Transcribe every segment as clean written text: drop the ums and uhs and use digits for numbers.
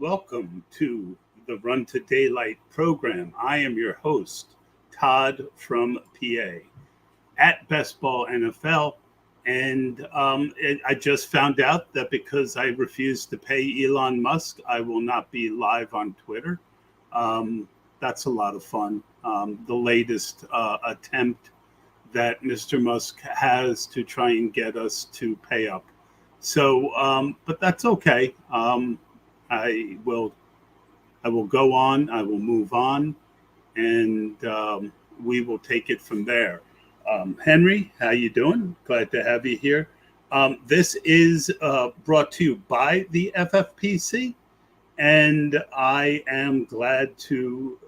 Welcome to the Run to Daylight program. I am your host, Todd from PA at Best Ball NFL. And I just found out that because I refused to pay Elon Musk, I will not be live on Twitter. That's a lot of fun. The latest attempt that Mr. Musk has to try and get us to pay up. But that's okay. I will I will go on. I will move on, and we will take it from there. Henry, how you doing? Glad to have you here. This is brought to you by the FFPC, and I am glad to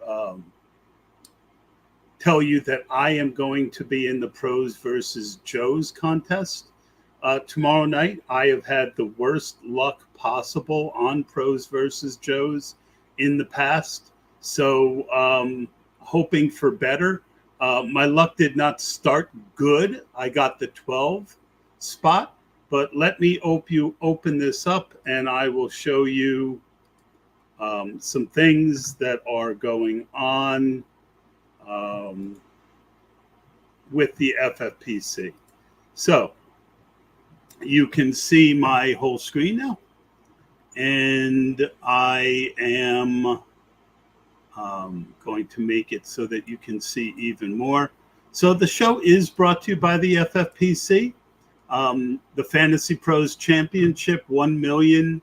tell you that I am going to be in the Pros versus Joes contest tomorrow night. I have had the worst luck possible on Pros versus Joes in the past, so hoping for better. My luck did not start good. I got the 12 spot, but let me open this up and I will show you some things that are going on with the FFPC. So you can see my whole screen now, and I am going to make it so that you can see even more. So the show is brought to you by the FFPC. The Fantasy Pros Championship, $1 million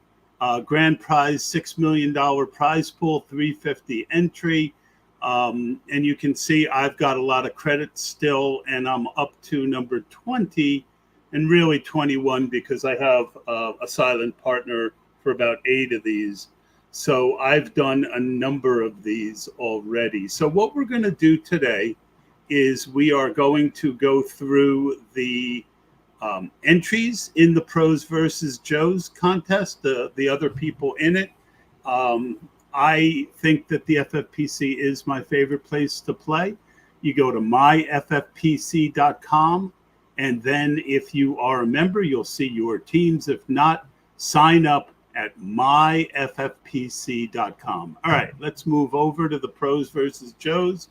grand prize, $6 million prize pool, 350 entry. And you can see I've got a lot of credits still, and I'm up to number 20 and really 21 because I have a silent partner for about 8 of these. So I've done a number of these already. So what we're going to do today is we are going to go through the entries in the Pros versus Joes contest, the other people in it. I think that the FFPC is my favorite place to play. You go to myffpc.com, and then if you are a member, you'll see your teams. If not, sign up at myffpc.com. All right, let's move over to the Pros versus Joes,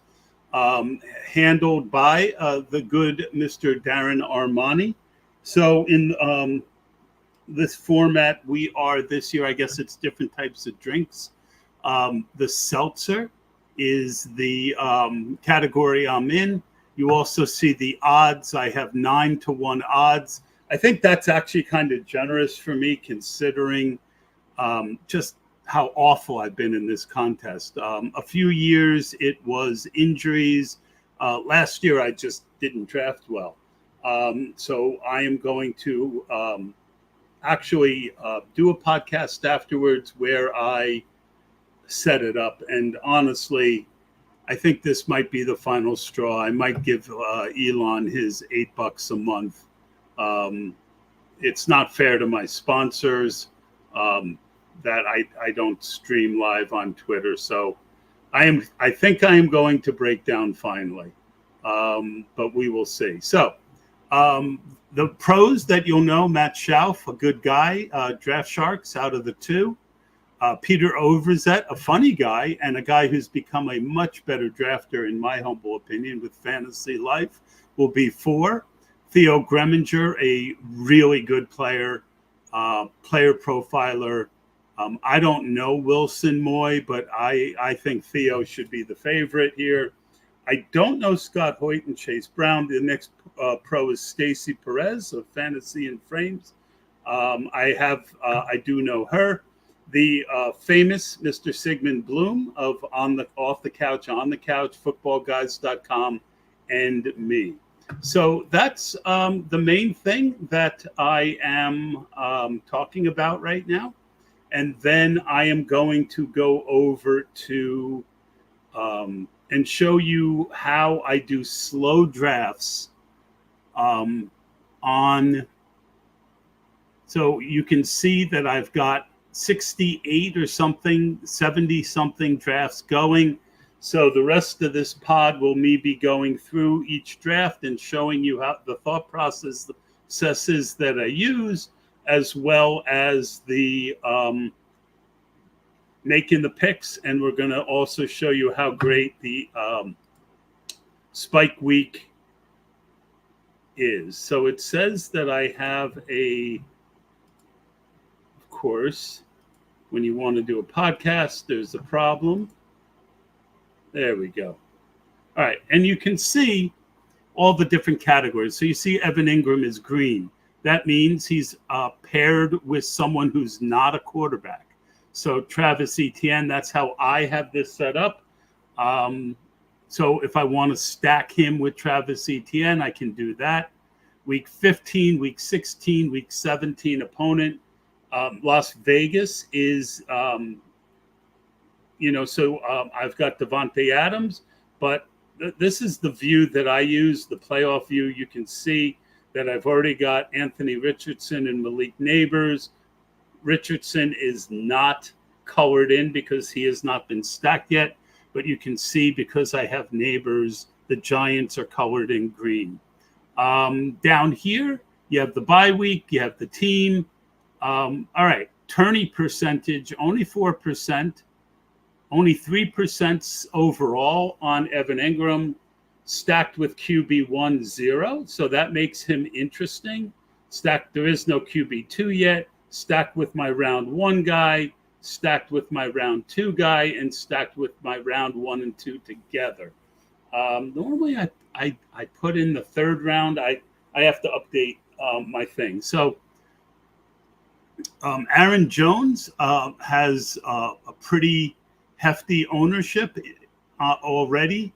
handled by the good Mr. Darren Armani. So in this format, we are this year, I guess it's different types of drinks. The seltzer is the category I'm in. You also see the odds. I have 9-1 odds. I think that's actually kind of generous for me considering just how awful I've been in this contest. A few years it was injuries. Last year I just didn't draft well. So I am going to actually do a podcast afterwards where I set it up. And honestly, I think this might be the final straw. I might give Elon his $8 a month. It's not fair to my sponsors that I don't stream live on Twitter. So I think I am going to break down finally, but we will see. So the pros that you'll know: Matt Schauf, a good guy, Draft Sharks out of the 2. Peter Overzet, a funny guy and a guy who's become a much better drafter, in my humble opinion, with Fantasy Life, will be 4. Theo Greminger, a really good player, player profiler. I don't know Wilson Moy, but I think Theo should be the favorite here. I don't know Scott Hoyt and Chase Brown. The next pro is Stacy Perez of Fantasy and Frames. I do know her. The famous Mr. Sigmund Bloom of Off the Couch, On the Couch, footballguys.com, and me. So that's the main thing that I am talking about right now. And then I am going to go over to and show you how I do slow drafts on. So you can see that I've got 68 or something, 70 something drafts going. So the rest of this pod will be going through each draft and showing you how the thought processes that I use, as well as the making the picks, and we're going to also show you how great the Spike Week is. So it says that I have of course, when you want to do a podcast, there's a problem. There we go. All right, and you can see all the different categories. So you see Evan Engram is green. That means he's paired with someone who's not a quarterback. So Travis Etienne, that's how I have this set up. So if I want to stack him with Travis Etienne, I can do that. Week 15, week 16, week 17 opponent. Las Vegas is, I've got Devontae Adams, but this is the view that I use, the playoff view. You can see that I've already got Anthony Richardson and Malik Neighbors. Richardson is not colored in because he has not been stacked yet, but you can see because I have Neighbors, the Giants are colored in green. Down here, you have the bye week, you have the team. All right, tourney percentage, only 4%, only 3% overall on Evan Engram, stacked with QB1, 0. So that makes him interesting. Stacked, there is no QB2 yet. Stacked with my round 1 guy, stacked with my round 2 guy, and stacked with my round 1 and 2 together. Normally I put in the third round. I have to update my thing. So Aaron Jones has a pretty hefty ownership already.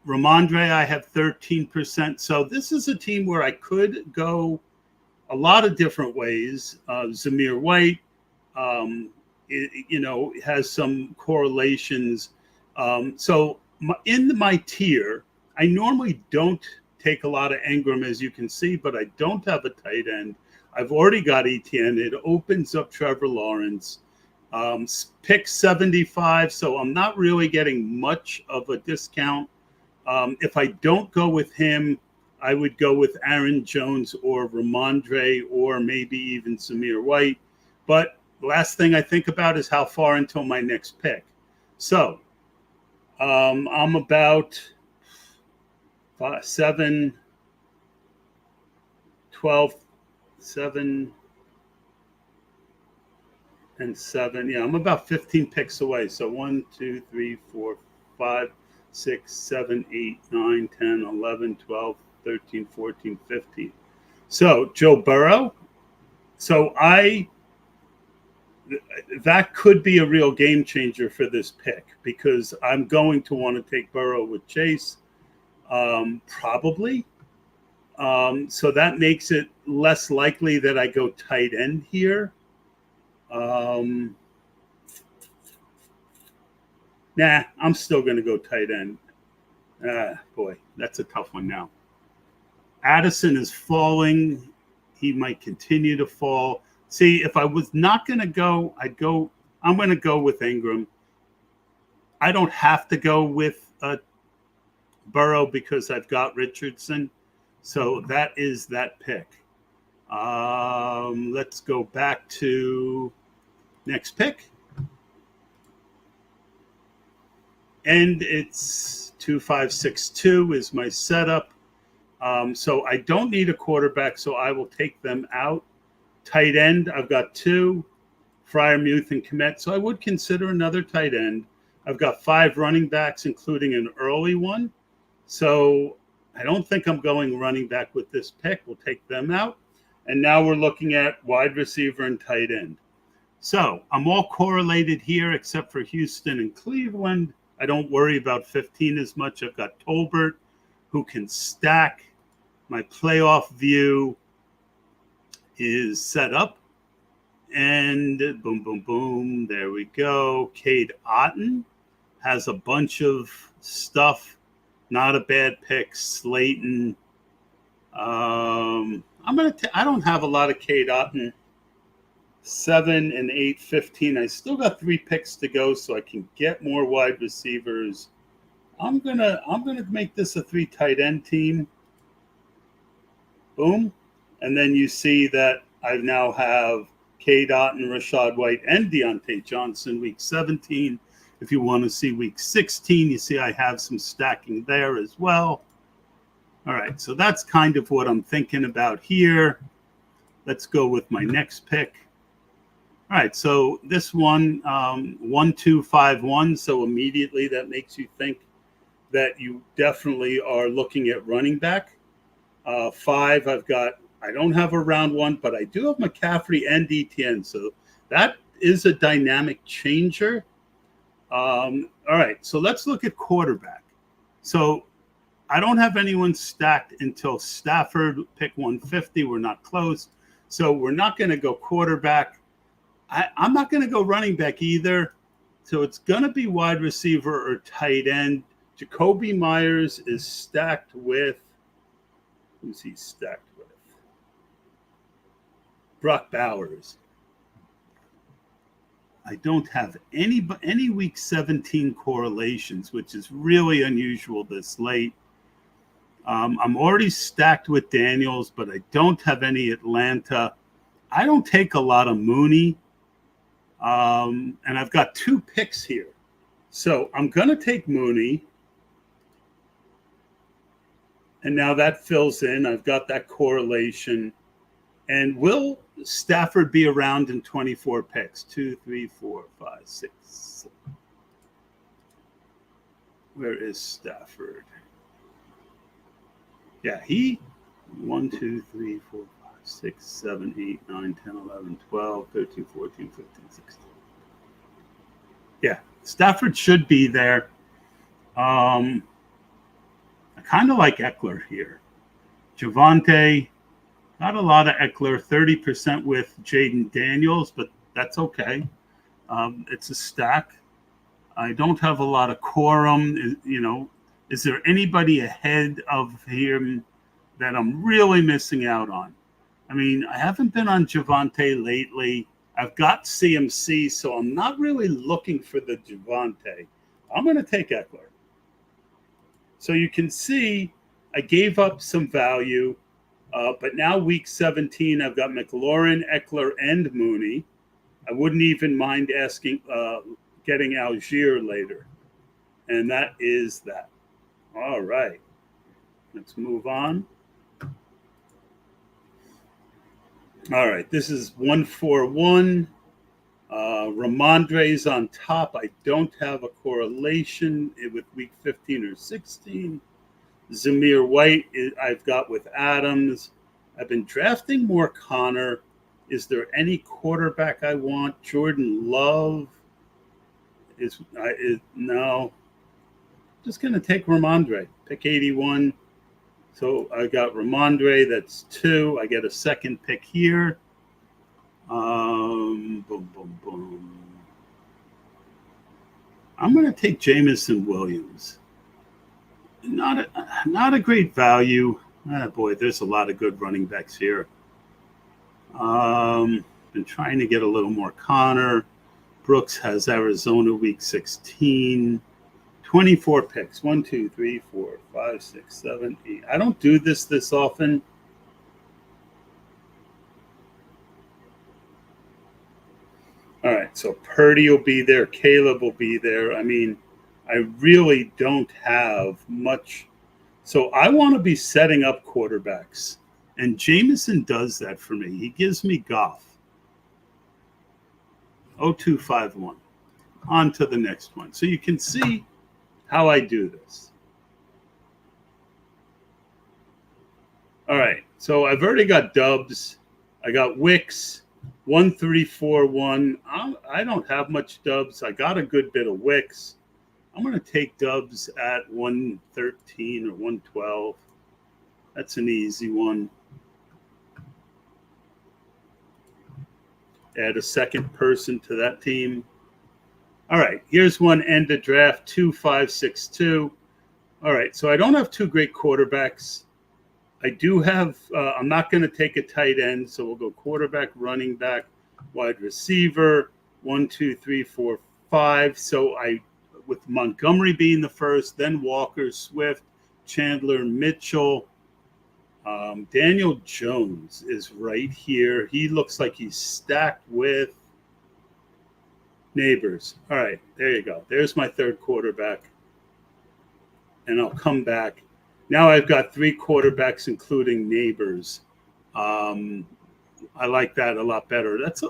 Ramondre, I have 13%. So this is a team where I could go a lot of different ways. Zamir White, has some correlations. So in my tier, I normally don't take a lot of Engram, as you can see, but I don't have a tight end. I've already got Etienne. It opens up Trevor Lawrence. Pick 75, so I'm not really getting much of a discount. If I don't go with him, I would go with Aaron Jones or Ramondre or maybe even Zamir White. But the last thing I think about is how far until my next pick. So I'm about 7, 12, 7, and 7. Yeah, I'm about 15 picks away. So 1, 2, 3, 4, 5, 6, 7, 8, 9, 10, 11, 12, 13, 14, 15. So Joe Burrow. So that could be a real game changer for this pick because I'm going to want to take Burrow with Chase, probably. So that makes it less likely that I go tight end here. Nah, I'm still going to go tight end. Boy, that's a tough one now. Addison is falling. He might continue to fall. See, if I was not going to go, I'm going to go with Engram. I don't have to go with Burrow because I've got Richardson. So that is that pick. Let's go back to next pick. And it's 2-5-6-2 is my setup. So I don't need a quarterback, so I will take them out. Tight end, I've got 2, Freiermuth and Kmet. So I would consider another tight end. I've got 5 running backs, including an early one. So I don't think I'm going running back with this pick. We'll take them out. And now we're looking at wide receiver and tight end. So I'm all correlated here except for Houston and Cleveland. I don't worry about 15 as much. I've got Tolbert, who can stack. My playoff view is set up. And boom, boom, boom. There we go. Cade Otton has a bunch of stuff. Not a bad pick. Slayton. I don't have a lot of Cade Otton. 7 and 8, 15. I still got 3 picks to go, so I can get more wide receivers. I'm gonna make this a 3 tight end team. Boom. And then you see that I now have K-Dot and Rachaad White and Deontay Johnson, week 17. If you want to see week 16, you see I have some stacking there as well. All right, so that's kind of what I'm thinking about here. Let's go with my next pick. All right, so this one, 1-2-5-1. So immediately that makes you think that you definitely are looking at running back. 5, I don't have a round 1, but I do have McCaffrey and ETN. So that is a dynamic changer. All right, so let's look at quarterback. So I don't have anyone stacked until Stafford, pick 150. We're not close. So we're not going to go quarterback. I'm not going to go running back either. So it's going to be wide receiver or tight end. Jakobi Meyers is stacked with, who's he stacked with? Brock Bowers. I don't have any week 17 correlations, which is really unusual this late. I'm already stacked with Daniels, but I don't have any Atlanta. I don't take a lot of Mooney. And I've got 2 picks here. So I'm going to take Mooney. And now that fills in. I've got that correlation. And will Stafford be around in 24 picks? 2, 3, 4, 5, 6, 7. Where is Stafford? Yeah, 1, 2, 3, 4, 5, 6, 7, 8, 9, 10, 11, 12, 13, 14, 15, 16. Yeah, Stafford should be there. I kind of like Eckler here. Javonte, not a lot of Eckler, 30% with Jaden Daniels, but that's okay. It's a stack. I don't have a lot of quorum. Is there anybody ahead of him that I'm really missing out on? I mean, I haven't been on Javonte lately. I've got CMC, so I'm not really looking for the Javonte. I'm going to take Eckler. So you can see I gave up some value, but now week 17, I've got McLaurin, Eckler, and Mooney. I wouldn't even mind getting Algier later. And that is that. All right. Let's move on. All right. This is 141. Ramondre's on top. I don't have a correlation with week 15 or 16. Zamir White, I've got with Adams. I've been drafting more Connor. Is there any quarterback I want? Jordan Love no. Just going to take Ramondre. Pick 81. So I got Ramondre. That's 2. I get a second pick here. Boom, boom, boom. I'm going to take Jameson Williams. Not a great value. Boy, there's a lot of good running backs here. Been trying to get a little more Connor. Brooks has Arizona week 16. 24 picks. 1, 2, 3, 4, 5, 6, 7, 8. I don't do this often. All right, so Purdy will be there. Caleb will be there. I mean, I really don't have much. So I want to be setting up quarterbacks. And Jameson does that for me. He gives me Goff. 0251. On to the next one. So you can see how I do this. All right. So I've already got dubs. I got Wicks. 1341. I don't have much dubs. I got a good bit of Wicks. I'm going to take dubs at 113 or 112. That's an easy one. Add a second person to that team. All right, here's one end of draft, 2562. All right, so I don't have 2 great quarterbacks. I do have, I'm not going to take a tight end, so we'll go quarterback, running back, wide receiver, 1, 2, 3, 4, 5. So with Montgomery being the first, then Walker, Swift, Chandler, Mitchell. Daniel Jones is right here. He looks like he's stacked with Neighbors. All right, there you go. There's my third quarterback. And I'll come back. Now I've got three quarterbacks, including Neighbors. I like that a lot better. That's,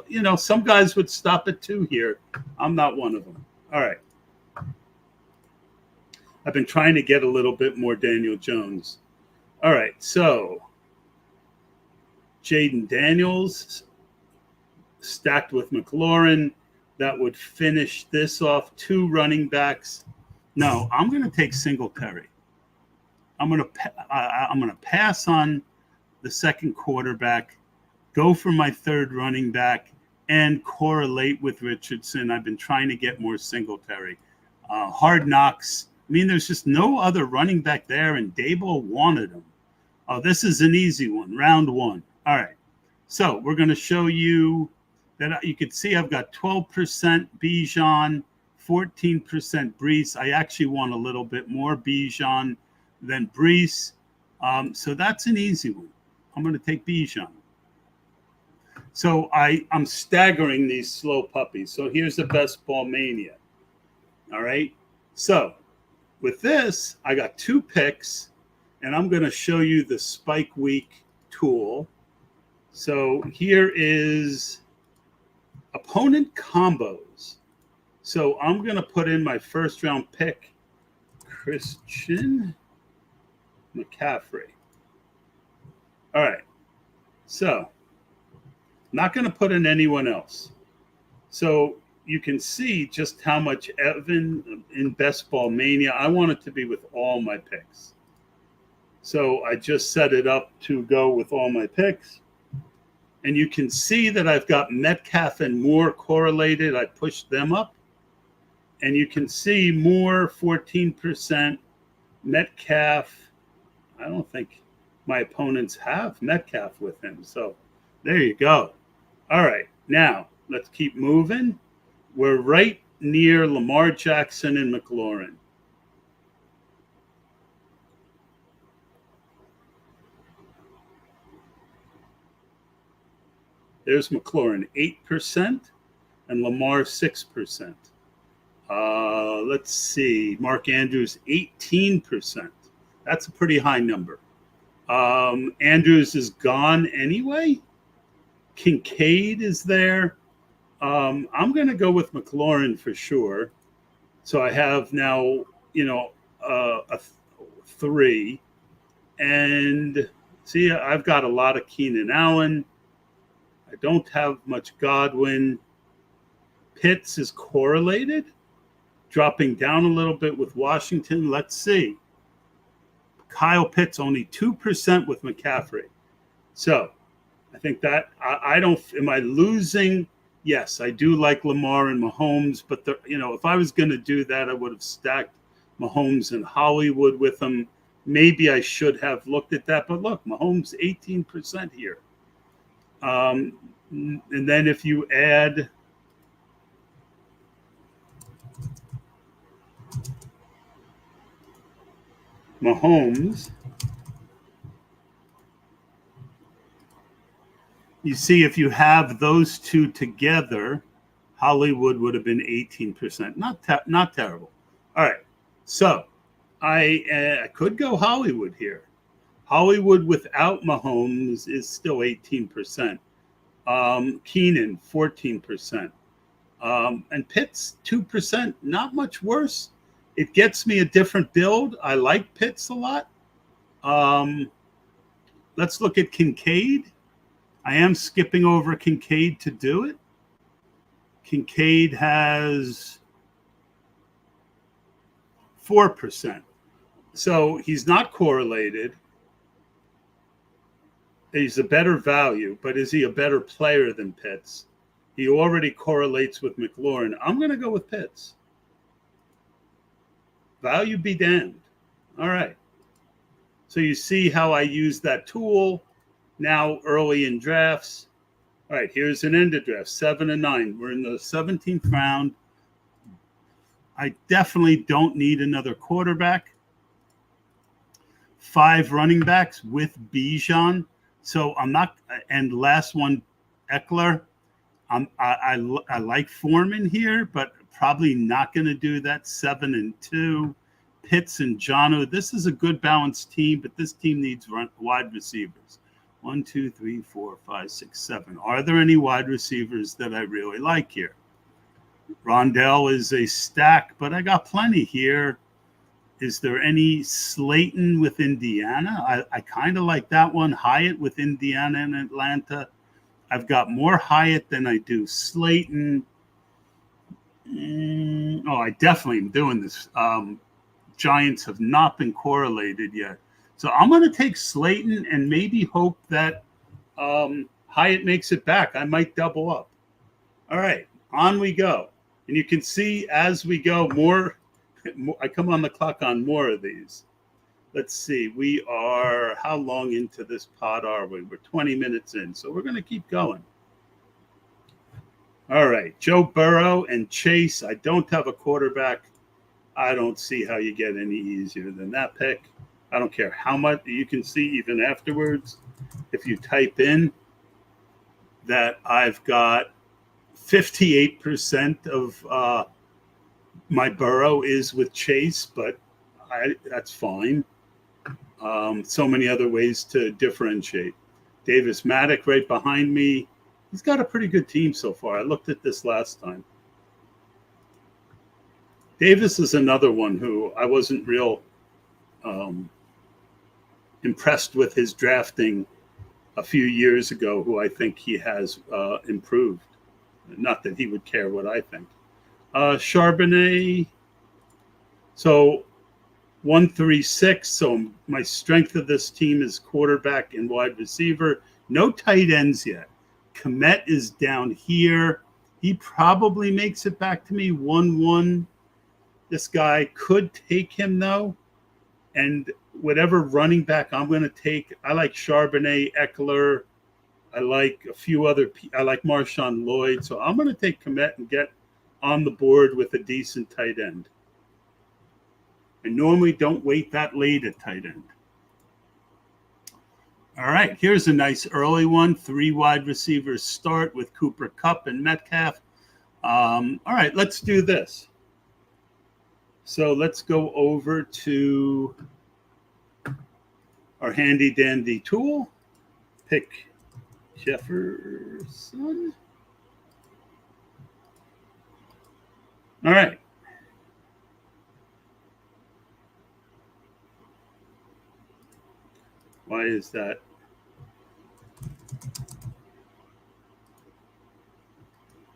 some guys would stop at two here. I'm not one of them. All right. I've been trying to get a little bit more Daniel Jones. All right, so Jaden Daniels stacked with McLaurin. That would finish this off. Two running backs. No, I'm going to take Singletary. I'm going to pass on the second quarterback, go for my third running back, and correlate with Richardson. I've been trying to get more Singletary. Hard Knocks. I mean, there's just no other running back there, and Dable wanted him. Oh, this is an easy one, round one. All right. So we're going to show you that you can see I've got 12% Bijan, 14% Brees. I actually want a little bit more Bijan than Brees. So that's an easy one. I'm going to take Bijan. So I'm staggering these slow puppies. So here's the best ball mania. All right. So with this, I got 2 picks, and I'm going to show you the Spike Week tool. So here is opponent combos. So I'm going to put in my first round pick, Christian McCaffrey. All right. So not going to put in anyone else. So you can see just how much Evan in Best Ball Mania. I want it to be with all my picks. So I just set it up to go with all my picks. And you can see that I've got Metcalf and Moore correlated. I pushed them up. And you can see Moore, 14%. Metcalf, I don't think my opponents have Metcalf with him. So there you go. All right. Now, let's keep moving. We're right near Lamar Jackson and McLaurin. There's McLaurin, 8%, and Lamar, 6%. Let's see. Mark Andrews, 18%. That's a pretty high number. Andrews is gone anyway. Kincaid is there. I'm going to go with McLaurin for sure. So I have now, a 3. And see, I've got a lot of Keenan Allen. I don't have much Godwin. Pitts is correlated, dropping down a little bit with Washington. Let's see. Kyle Pitts only 2% with McCaffrey. So I think that am I losing? Yes, I do like Lamar and Mahomes, but if I was going to do that, I would have stacked Mahomes and Hollywood with them. Maybe I should have looked at that, but look, Mahomes 18% here. And then if you add Mahomes, you see if you have those two together, Hollywood would have been 18%. Not terrible. All right. So I could go Hollywood here. Hollywood without Mahomes is still 18%. Keenan, 14%. And Pitts, 2%. Not much worse. It gets me a different build. I like Pitts a lot. Let's look at Kincaid. I am skipping over Kincaid to do it. Kincaid has 4%. So he's not correlated. He's a better value, but is he a better player than Pitts? He already correlates with McLaurin. I'm going to go with Pitts. Value be damned. All right. So you see how I use that tool now early in drafts. All right, here's an end of draft, 7 and 9. We're in the 17th round. I definitely don't need another quarterback. 5 running backs with Bijan. So I'm not, and last one, Eckler. I like Foreman here, but probably not going to do that. 7 and 2. Pitts and Jonnu. This is a good balanced team, but this team needs wide receivers. 1, 2, 3, 4, 5, 6, 7. Are there any wide receivers that I really like here? Rondell is a stack, but I got plenty here. Is there any Slayton with Indiana? I kind of like that one. Hyatt with Indiana and Atlanta. I've got more Hyatt than I do Slayton. I definitely am doing this. Giants have not been correlated yet. So I'm going to take Slayton and maybe hope that Hyatt makes it back. I might double up. All right, on we go. And you can see as we go, more I come on the clock on more of these. Let's see. We are, how long into this pod are we? We're 20 minutes in, so we're going to keep going. All right, Joe Burrow and Chase. I don't have a quarterback. I don't see how you get any easier than that pick. I don't care how much you can see even afterwards. If you type in that I've got 58% of my Burrow is with Chase, but that's fine. So many other ways to differentiate. Davis Maddock right behind me. He's got a pretty good team so far. I looked at this last time. Davis is another one who I wasn't real impressed with his drafting a few years ago, who I think he has improved. Not that he would care what I think. Charbonnet. So 136. So my strength of this team is quarterback and wide receiver. No tight ends yet. Kmet is down here. He probably makes it back to me 1-1. This guy could take him though. And whatever running back I'm going to take, I like Charbonnet, Eckler. I like a few other. I like Marshawn Lloyd. So I'm going to take Kmet and get on the board with a decent tight end. I normally don't wait that late at tight end. All right, here's a nice early one. 3 wide receivers start with Cooper Kupp and Metcalf. All right, let's do this. So let's go over to our handy dandy tool. Pick Jefferson. All right. Why is that?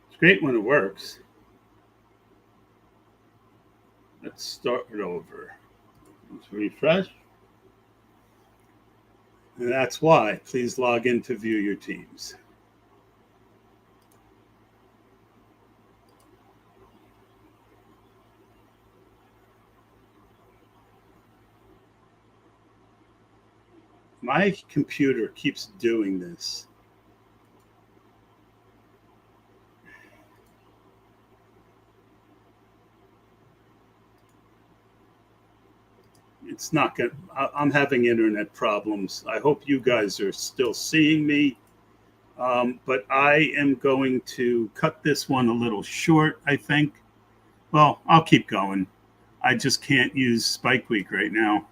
It's great when it works. Let's start it over. Let's refresh. And that's why. Please log in to view your teams. My computer keeps doing this. It's not good. I'm having internet problems. I hope you guys are still seeing me. But I am going to cut this one a little short, I think. Well, I'll keep going. I just can't use Spike Week right now.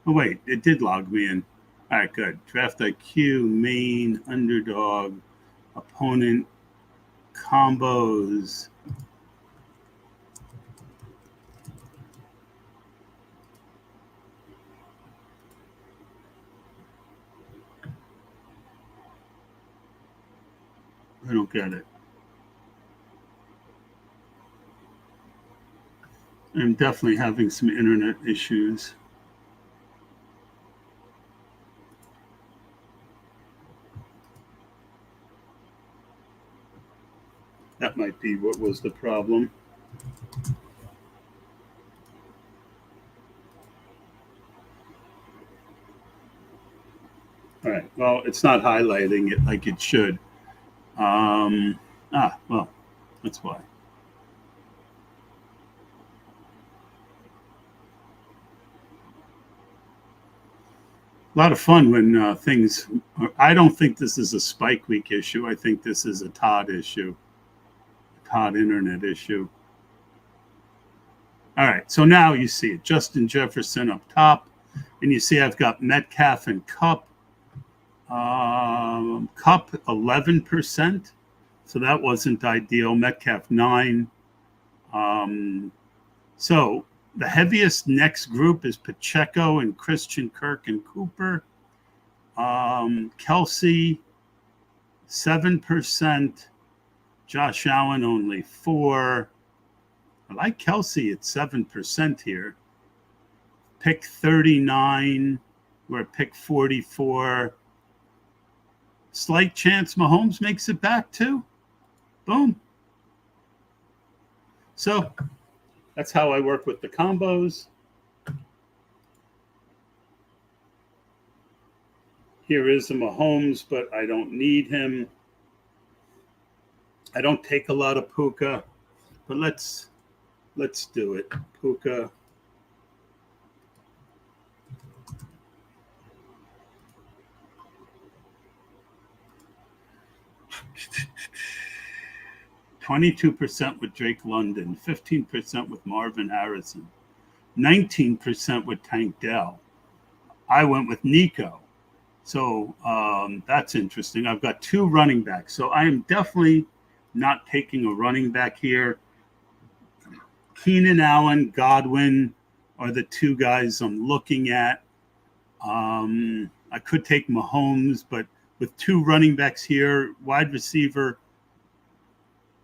Oh, wait, it did log me in. All right, good. Draft IQ, main, underdog, opponent, combos. I don't get it. I'm definitely having some internet issues. That might be what was the problem. All right. Well, it's not highlighting it like it should. Well, that's why. A lot of fun when things. I don't think this is a Spike Week issue. I think this is a Todd issue, Todd Internet issue. All right, so now you see it. Justin Jefferson up top, and you see I've got Metcalf and Kupp. Kupp 11%, so that wasn't ideal. Metcalf 9. So the heaviest next group is Pacheco and Christian Kirk and Cooper. Kelsey 7%. Josh Allen only 4. I like Kelsey at 7% here. Pick 39. We're at pick 44. Slight chance Mahomes makes it back too. Boom. So that's how I work with the combos. Here is a Mahomes, but I don't need him. I don't take a lot of Puka, but let's do it. Puka. %22% with Drake London, 15% with Marvin Harrison, 19% with Tank Dell. I went with Nico. So that's interesting. I've got 2 running backs. So I am definitely not taking a running back here. Keenan Allen, Godwin are the 2 guys I'm looking at. I could take Mahomes, but with 2 running backs here, wide receiver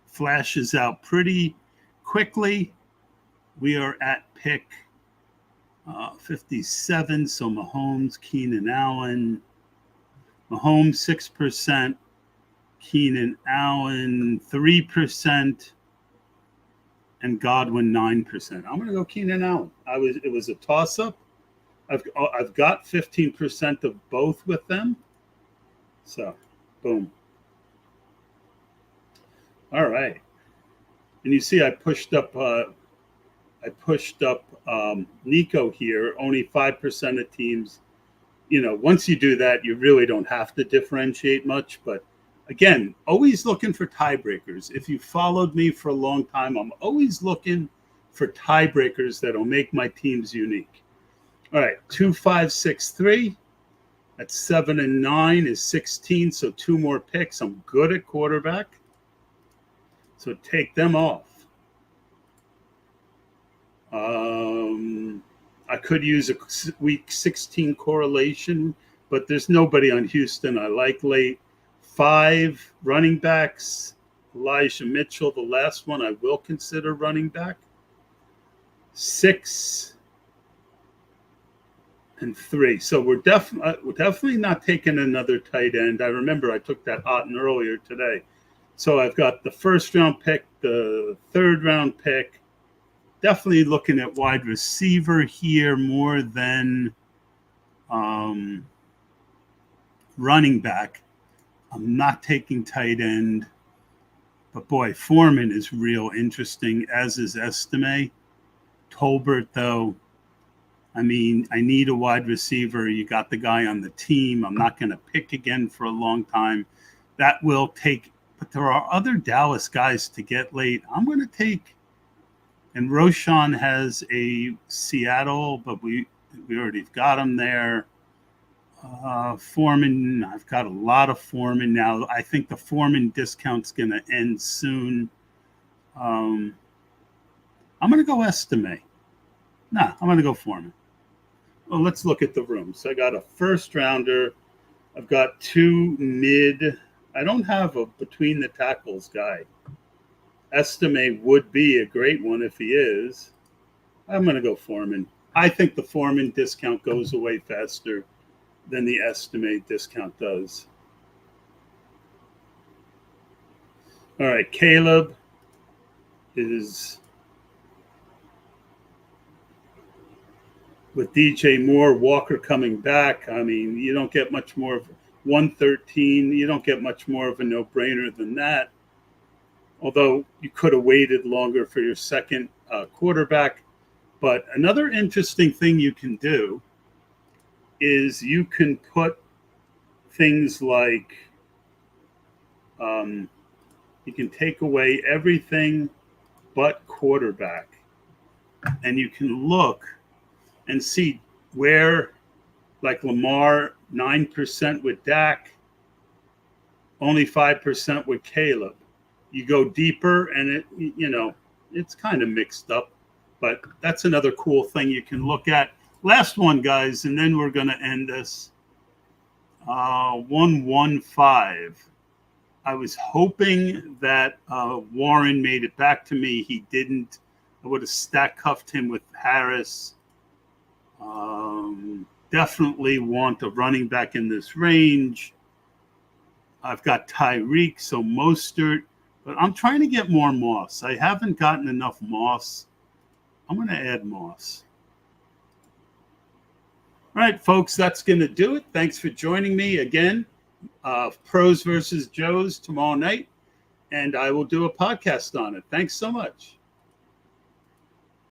flashes out pretty quickly. We are at pick 57, so Mahomes, Keenan Allen. Mahomes 6%, Keenan Allen 3%, and Godwin 9%. I'm going to go Keenan Allen. It was a toss-up. I've got 15% of both with them. So, boom. All right. And you see I pushed up Nico here. Only 5% of teams. Once you do that, you really don't have to differentiate much. But again, always looking for tiebreakers. If you followed me for a long time, I'm always looking for tiebreakers that'll make my teams unique. All right, 2, 5, 6, 3. That's 7 and 9 is 16. So 2 more picks. I'm good at quarterback. So take them off. I could use a week 16 correlation, but there's nobody on Houston I like late. 5 running backs. Elijah Mitchell, the last one I will consider running back. 6 and 3. So we're definitely not taking another tight end. I remember I took that Otten earlier today. So I've got the 1st round pick, the 3rd round pick. Definitely looking at wide receiver here more than running back. I'm not taking tight end. But boy, Foreman is real interesting, as is Estime. Tolbert, though, I mean, I need a wide receiver. You got the guy on the team. I'm not going to pick again for a long time. That will take, but there are other Dallas guys to get late. I'm going to take, and Roshan has a Seattle, but we already got him there. Foreman, I've got a lot of Foreman now. I think the Foreman discount's going to end soon. I'm going to go Estime. Nah, I'm going to go Foreman. Well, let's look at the room. So I got a 1st rounder. I've got 2 mid. I don't have a between the tackles guy. Estime would be a great one if he is. I'm going to go Foreman. I think the Foreman discount goes away faster than the Estime discount does. All right, Caleb is with DJ Moore, Walker coming back. I mean, you don't get much more of 113. You don't get much more of a no-brainer than that. Although you could have waited longer for your second quarterback. But another interesting thing you can do is you can put things like you can take away everything but quarterback, and you can look and see where, like Lamar, 9% with Dak, only 5% with Caleb. You go deeper, and it's kind of mixed up, but that's another cool thing you can look at. Last one, guys, and then we're going to end this. 115. I was hoping that Warren made it back to me. He didn't. I would have stack cuffed him with Harris. Definitely want a running back in this range. I've got Tyreek, so Mostert, but I'm trying to get more Moss. I haven't gotten enough Moss. I'm going to add Moss. All right, folks, that's going to do it. Thanks for joining me again. Pros versus Joes tomorrow night, and I will do a podcast on it. Thanks so much.